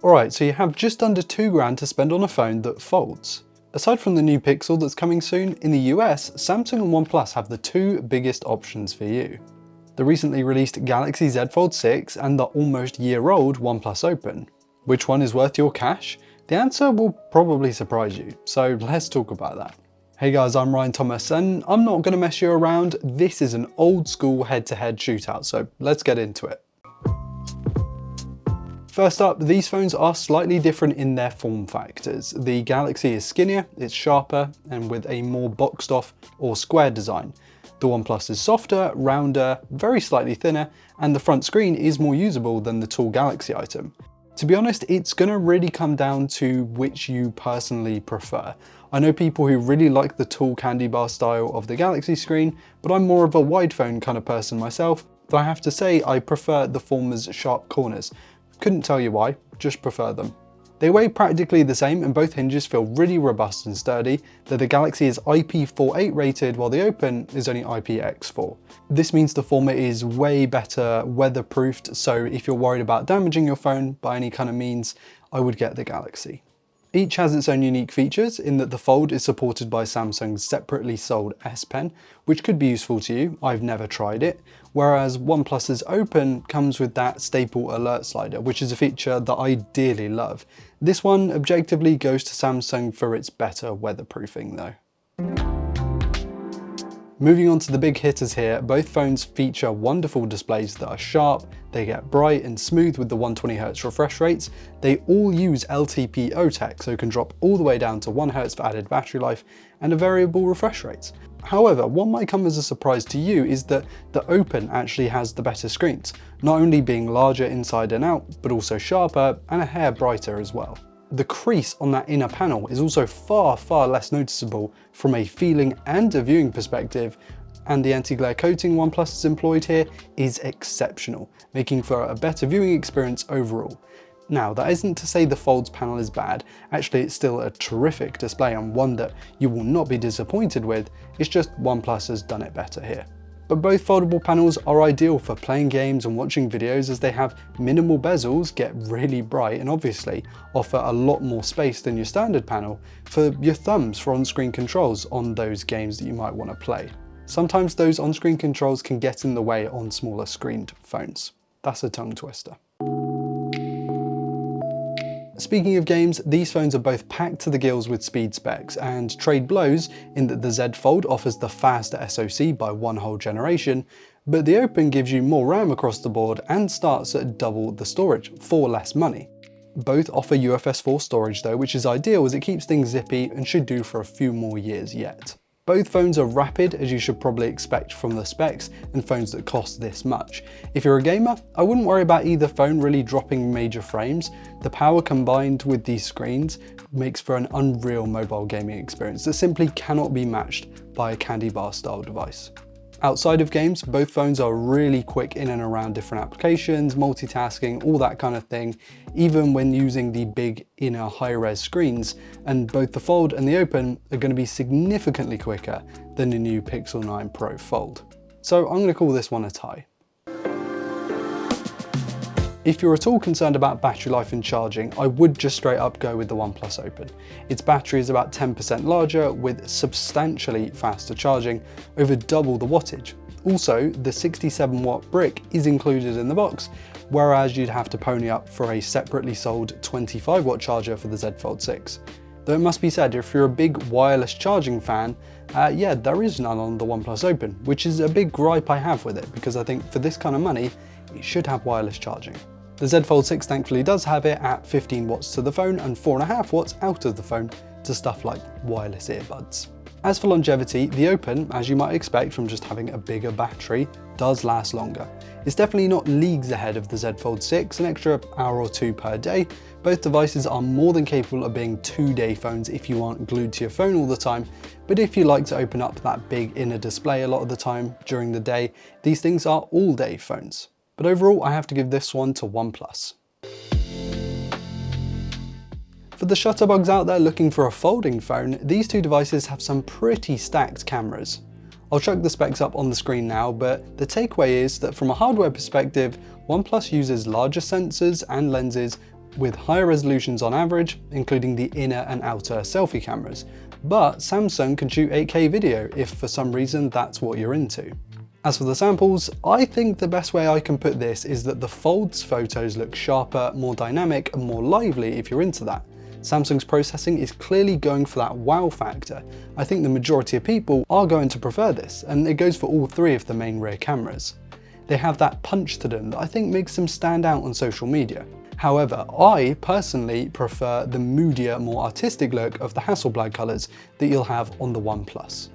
Alright, so you have just under £2 to spend on a phone that folds. Aside from the new Pixel that's coming soon, in the US, Samsung and OnePlus have the two biggest options for you. The recently released Galaxy Z Fold6 and the almost year-old OnePlus Open. Which one is worth your cash? The answer will probably surprise you, so let's talk about that. Hey guys, I'm Ryan Thomas and I'm not going to mess you around. This is an old school head-to-head shootout, so let's get into it. First up, these phones are slightly different in their form factors. The Galaxy is skinnier, it's sharper, and with a more boxed off or square design. The OnePlus is softer, rounder, very slightly thinner, and the front screen is more usable than the tall Galaxy item. To be honest, it's gonna really come down to which you personally prefer. I know people who really like the tall candy bar style of the Galaxy screen, but I'm more of a wide phone kind of person myself, though I have to say I prefer the former's sharp corners. Couldn't tell you why, just prefer them. They weigh practically the same and both hinges feel really robust and sturdy, though the Galaxy is IP48 rated while the Open is only IPX4. This means the former is way better weatherproofed, so if you're worried about damaging your phone by any kind of means, I would get the Galaxy. Each has its own unique features in that the Fold is supported by Samsung's separately sold S Pen, which could be useful to you, I've never tried it, whereas OnePlus's Open comes with that staple alert slider, which is a feature that I dearly love. This one objectively goes to Samsung for its better weatherproofing though. Moving on to the big hitters here, both phones feature wonderful displays that are sharp, they get bright and smooth with the 120Hz refresh rates, they all use LTPO tech so can drop all the way down to 1Hz for added battery life and a variable refresh rates. However, what might come as a surprise to you is that the Open actually has the better screens, not only being larger inside and out, but also sharper and a hair brighter as well. The crease on that inner panel is also far less noticeable from a feeling and a viewing perspective, and the anti-glare coating OnePlus has employed here is exceptional, making for a better viewing experience overall. Now, that isn't to say the Fold's panel is bad, actually it's still a terrific display and one that you will not be disappointed with, it's just OnePlus has done it better here. But both foldable panels are ideal for playing games and watching videos as they have minimal bezels, get really bright, and obviously offer a lot more space than your standard panel for your thumbs for on-screen controls on those games that you might want to play. Sometimes those on-screen controls can get in the way on smaller screened phones. That's a tongue twister. Speaking of games, these phones are both packed to the gills with speed specs and trade blows in that the Z Fold offers the faster SoC by one whole generation, but the Open gives you more RAM across the board and starts at double the storage for less money. Both offer UFS 4 storage though, which is ideal as it keeps things zippy and should do for a few more years yet. Both phones are rapid, as you should probably expect from the specs and phones that cost this much. If you're a gamer, I wouldn't worry about either phone really dropping major frames. The power combined with these screens makes for an unreal mobile gaming experience that simply cannot be matched by a candy bar style device. Outside of games, both phones are really quick in and around different applications, multitasking, all that kind of thing, even when using the big inner high-res screens, and both the Fold and the Open are going to be significantly quicker than the new Pixel 9 Pro Fold. So I'm going to call this one a tie. If you're at all concerned about battery life and charging, I would just straight up go with the OnePlus Open. Its battery is about 10% larger with substantially faster charging, over double the wattage. Also, the 67-watt brick is included in the box, whereas you'd have to pony up for a separately sold 25-watt charger for the Z Fold6. Though it must be said, if you're a big wireless charging fan, yeah, there is none on the OnePlus Open, which is a big gripe I have with it, because I think for this kind of money, it should have wireless charging. The Z Fold6 thankfully does have it at 15 watts to the phone and 4.5 watts out of the phone to stuff like wireless earbuds. As for longevity, the Open, as you might expect from just having a bigger battery, does last longer. It's definitely not leagues ahead of the Z Fold6, an extra hour or two per day. Both devices are more than capable of being 2-day phones if you aren't glued to your phone all the time, but if you like to open up that big inner display a lot of the time during the day, these things are all-day phones. But overall, I have to give this one to OnePlus. For the shutterbugs out there looking for a folding phone, these two devices have some pretty stacked cameras. I'll chuck the specs up on the screen now, but the takeaway is that from a hardware perspective, OnePlus uses larger sensors and lenses with higher resolutions on average, including the inner and outer selfie cameras. But Samsung can shoot 8K video if for some reason that's what you're into. As for the samples, I think the best way I can put this is that the Fold's photos look sharper, more dynamic, and more lively if you're into that. Samsung's processing is clearly going for that wow factor. I think the majority of people are going to prefer this, and it goes for all three of the main rear cameras. They have that punch to them that I think makes them stand out on social media. However, I personally prefer the moodier, more artistic look of the Hasselblad colours that you'll have on the OnePlus.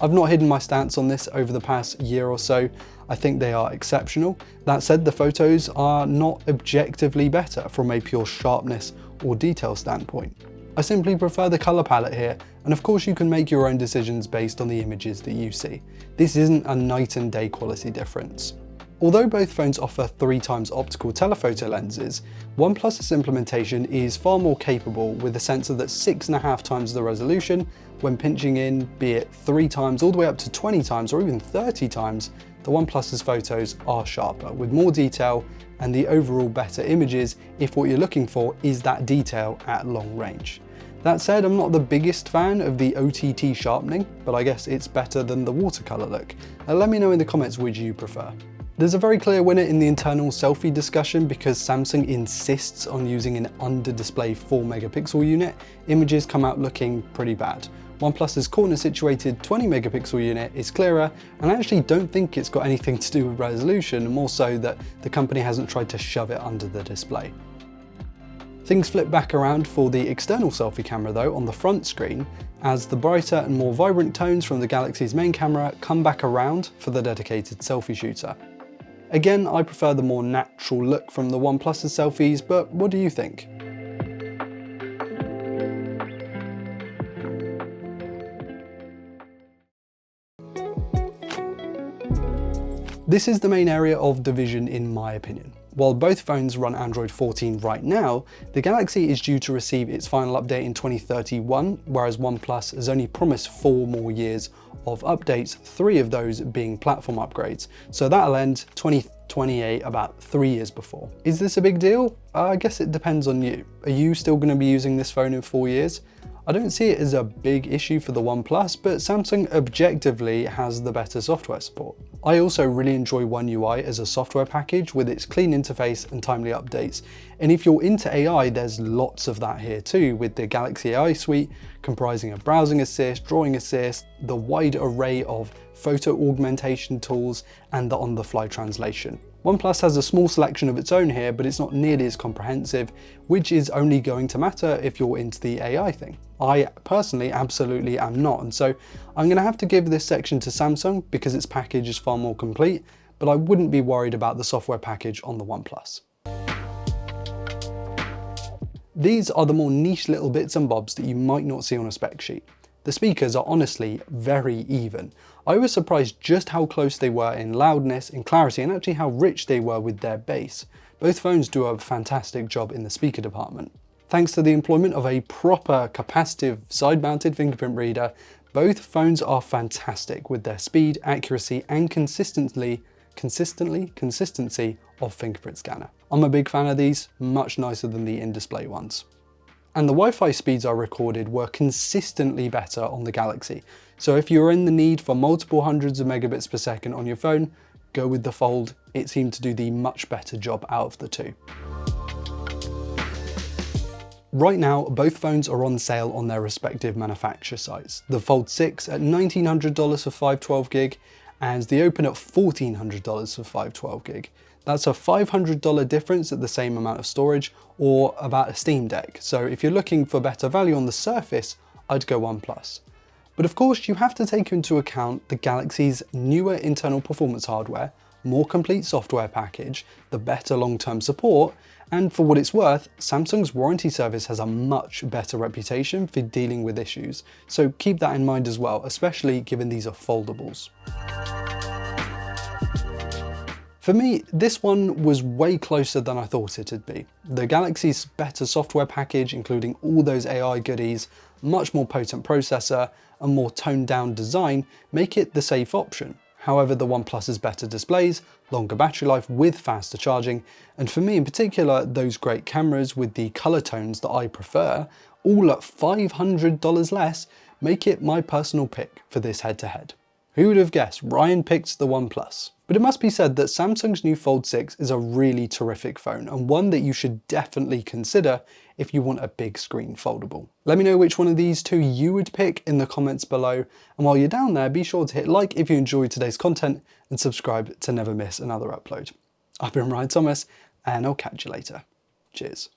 I've not hidden my stance on this over the past year or so. I think they are exceptional. That said, the photos are not objectively better from a pure sharpness or detail standpoint. I simply prefer the colour palette here, and of course you can make your own decisions based on the images that you see. This isn't a night and day quality difference. Although both phones offer 3x optical telephoto lenses, OnePlus's implementation is far more capable with a sensor that's 6.5x the resolution. When pinching in, be it 3x all the way up to 20x or even 30x, the OnePlus's photos are sharper with more detail and the overall better images if what you're looking for is that detail at long range. That said, I'm not the biggest fan of the OTT sharpening, but I guess it's better than the watercolor look. Let me know in the comments which you prefer. There's a very clear winner in the internal selfie discussion because Samsung insists on using an under-display 4-megapixel unit. Images come out looking pretty bad. OnePlus's corner-situated 20-megapixel unit is clearer, and I actually don't think it's got anything to do with resolution, more so that the company hasn't tried to shove it under the display. Things flip back around for the external selfie camera though on the front screen, as the brighter and more vibrant tones from the Galaxy's main camera come back around for the dedicated selfie shooter. Again, I prefer the more natural look from the OnePlus's selfies, but what do you think? This is the main area of division in my opinion. While both phones run Android 14 right now, the Galaxy is due to receive its final update in 2031, whereas OnePlus has only promised 4 more years of updates, 3 of those being platform upgrades. So that'll end 2028, about 3 years before. Is this a big deal? I guess it depends on you. Are you still going to be using this phone in 4 years? I don't see it as a big issue for the OnePlus, but Samsung objectively has the better software support. I also really enjoy One UI as a software package with its clean interface and timely updates. And if you're into AI, there's lots of that here too, with the Galaxy AI suite comprising of browsing assist, drawing assist, the wide array of photo augmentation tools, and the on-the-fly translation. OnePlus has a small selection of its own here, but it's not nearly as comprehensive, which is only going to matter if you're into the AI thing. I personally absolutely am not, and so I'm going to have to give this section to Samsung because its package is far more complete, but I wouldn't be worried about the software package on the OnePlus. These are the more niche little bits and bobs that you might not see on a spec sheet. The speakers are honestly very even. I was surprised just how close they were in loudness, in clarity, and actually how rich they were with their bass. Both phones do a fantastic job in the speaker department. Thanks to the employment of a proper capacitive side-mounted fingerprint reader, both phones are fantastic with their speed, accuracy, and consistency of fingerprint scanner. I'm a big fan of these, much nicer than the in-display ones. And the Wi-Fi speeds I recorded were consistently better on the Galaxy. So if you're in the need for multiple hundreds of megabits per second on your phone, go with the Fold. It seemed to do the much better job out of the two. Right now, both phones are on sale on their respective manufacturer sites. The Fold6 at $1,900 for 512 gig and the Open at $1,400 for 512 gig. That's a $500 difference at the same amount of storage, or about a Steam Deck. So if you're looking for better value on the surface, I'd go OnePlus. But of course, you have to take into account the Galaxy's newer internal performance hardware, more complete software package, the better long-term support, and for what it's worth, Samsung's warranty service has a much better reputation for dealing with issues. So keep that in mind as well, especially given these are foldables. For me, this one was way closer than I thought it'd be. The Galaxy's better software package, including all those AI goodies, much more potent processor, and more toned down design, make it the safe option. However, the OnePlus has better displays, longer battery life with faster charging, and for me in particular, those great cameras with the colour tones that I prefer, all at $500 less, make it my personal pick for this head-to-head. Who would have guessed Ryan picked the OnePlus? But it must be said that Samsung's new Fold 6 is a really terrific phone, and one that you should definitely consider if you want a big screen foldable. Let me know which one of these two you would pick in the comments below, and while you're down there, be sure to hit like if you enjoyed today's content and subscribe to never miss another upload. I've been Ryan Thomas, and I'll catch you later. Cheers.